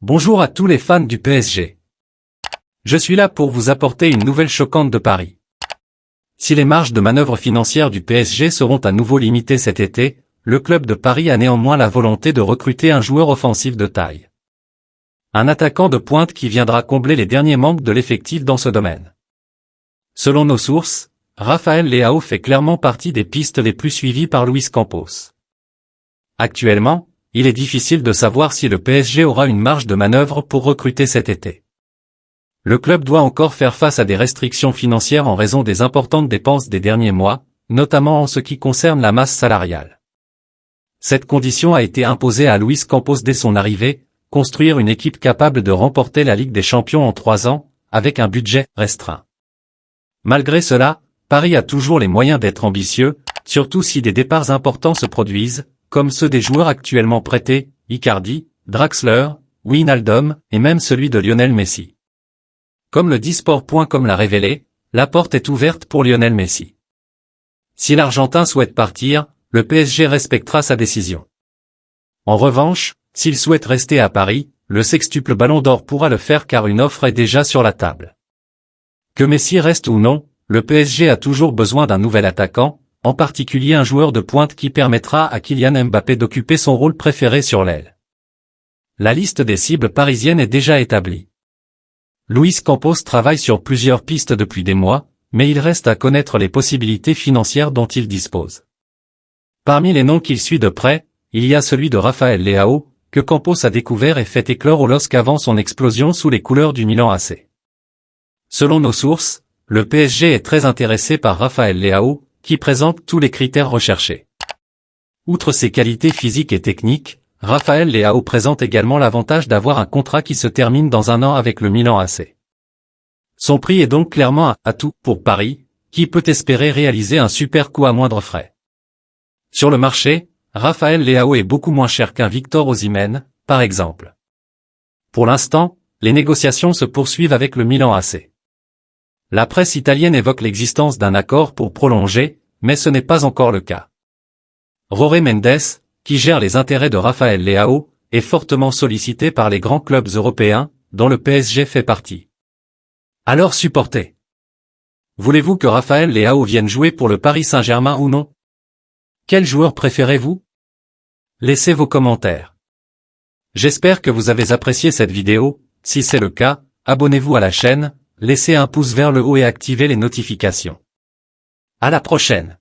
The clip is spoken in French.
Bonjour à tous les fans du PSG. Je suis là pour vous apporter une nouvelle choquante de Paris. Si les marges de manœuvre financières du PSG seront à nouveau limitées cet été, le club de Paris a néanmoins la volonté de recruter un joueur offensif de taille. Un attaquant de pointe qui viendra combler les derniers manques de l'effectif dans ce domaine. Selon nos sources, Rafael Leao fait clairement partie des pistes les plus suivies par Luis Campos. Actuellement, il est difficile de savoir si le PSG aura une marge de manœuvre pour recruter cet été. Le club doit encore faire face à des restrictions financières en raison des importantes dépenses des derniers mois, notamment en ce qui concerne la masse salariale. Cette condition a été imposée à Luis Campos dès son arrivée, construire une équipe capable de remporter la Ligue des Champions en 3 ans, avec un budget restreint. Malgré cela, Paris a toujours les moyens d'être ambitieux, surtout si des départs importants se produisent, comme ceux des joueurs actuellement prêtés, Icardi, Draxler, Wijnaldum, et même celui de Lionel Messi. Comme le Disport.com l'a révélé, la porte est ouverte pour Lionel Messi. Si l'Argentin souhaite partir, le PSG respectera sa décision. En revanche, s'il souhaite rester à Paris, le sextuple Ballon d'Or pourra le faire car une offre est déjà sur la table. Que Messi reste ou non, le PSG a toujours besoin d'un nouvel attaquant, en particulier un joueur de pointe qui permettra à Kylian Mbappé d'occuper son rôle préféré sur l'aile. La liste des cibles parisiennes est déjà établie. Luis Campos travaille sur plusieurs pistes depuis des mois, mais il reste à connaître les possibilités financières dont il dispose. Parmi les noms qu'il suit de près, il y a celui de Rafael Leao, que Campos a découvert et fait éclore au LOSC avant son explosion sous les couleurs du Milan AC. Selon nos sources, le PSG est très intéressé par Rafael Leao, qui présente tous les critères recherchés. Outre ses qualités physiques et techniques, Rafael Leao présente également l'avantage d'avoir un contrat qui se termine dans 1 an avec le Milan AC. Son prix est donc clairement un atout pour Paris, qui peut espérer réaliser un super coup à moindre frais. Sur le marché, Rafael Leao est beaucoup moins cher qu'un Victor Osimhen, par exemple. Pour l'instant, les négociations se poursuivent avec le Milan AC. La presse italienne évoque l'existence d'un accord pour prolonger, mais ce n'est pas encore le cas. Jorge Mendes, qui gère les intérêts de Rafael Leao, est fortement sollicité par les grands clubs européens, dont le PSG fait partie. Alors supportez. Voulez-vous que Rafael Leao vienne jouer pour le Paris Saint-Germain ou non? Quel joueur préférez-vous? Laissez vos commentaires. J'espère que vous avez apprécié cette vidéo. Si c'est le cas, abonnez-vous à la chaîne, laissez un pouce vers le haut et activez les notifications. À la prochaine.